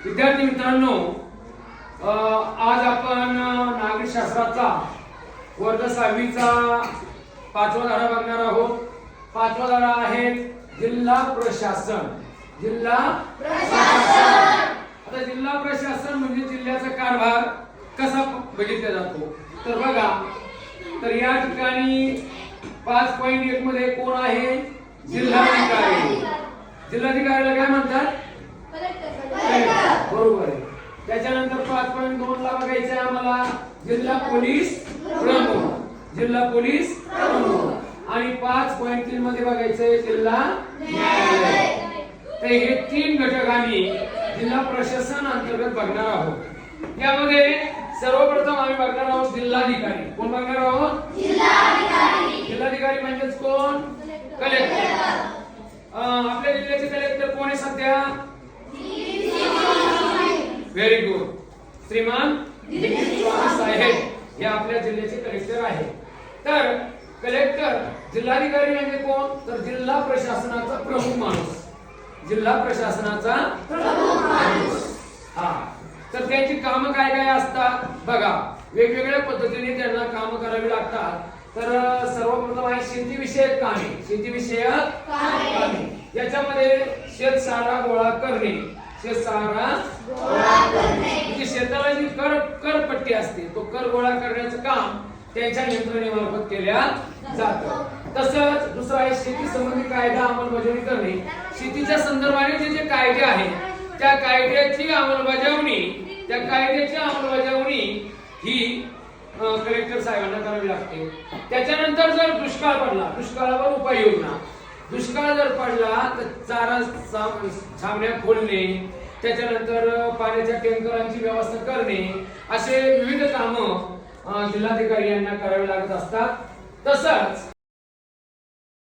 विद्यार्थी मित्रांनो, आज आपण नागरिक शास्त्राचा वर्ग 6वीचा 5वा धडा बघणार आहोत। 5वा धडा आहे जिल्हा प्रशासन। जिल्हा प्रशासन। आता जिल्हा प्रशासन म्हणजे जिल्ह्याचा कारभार कसा बघितला जातो तर बघा, तर या ठिकाणी 5.1 मध्ये कोण आहे? जिल्हाधिकारी। जिल्हाधिकारीला काय म्हणतात? बरोबर आहे। त्याच्यानंतर 5.2 ला बघायचं आम्हाला जिल्हा पोलीस प्रमुख। जिल्हा पोलीस प्रमुख। आणि 5.3 मध्ये बघायचंय जिल्हा न्यायालय। तर हे 3 घटक आम्ही जिल्हा प्रशासन अंतर्गत बघणार आहोत। यामध्ये सर्वप्रथम आम्ही बघणार आहोत जिल्हाधिकारी। कोण बघणार आहोत? जिल्हाधिकारी। जिल्हाधिकारी म्हणजेच कोण? कलेक्टर। आपल्या जिल्ह्याचे कलेक्टर कोण आहे सध्या? व्हेरी गुड, श्रीमान दिलीप स्वामी साहेब हे आपल्या जिल्ह्याचे कलेक्टर आहेत। तर कलेक्टर जिल्हाधिकारी म्हणजे कोण? तर जिल्हा प्रशासनाचा प्रमुख माणूस। जिल्हा प्रशासनाचा प्रमुख माणूस। तर त्यांची कामं काय काय असतात बघा, वेगवेगळ्या पद्धतीने त्यांना कामं करावी लागतात। तर सर्वप्रथम आहे शेतीविषयक कामे। शेतीविषयक कामे याच्यामध्ये शेतसारा गोळा करणे। शेतसारा गोळा करणे म्हणजे शेताला जी करपट्टी असते तो कर गोळा करण्याचं काम त्यांच्या यंत्रणेमार्फत केल्या जातं। तसंच दुसरं आहे शेती संबंधी कायदा अंमलबजावणी करणे। शेतीच्या संदर्भाने जे कायदे आहेत त्या कायद्याची अंमलबजावणी ही कलेक्टर साहेबांना करावी लागते। त्याच्यानंतर जर दुष्काळ पडला, दुष्काळावर उपाययोजना। दुष्काळ जर पडला तर चारा छावण्या खोलणे, त्याच्यानंतर पाण्याच्या टँकरांची व्यवस्था करणे, असे विविध कामं जिल्हाधिकारी यांना करावी लागत असतात। तसंच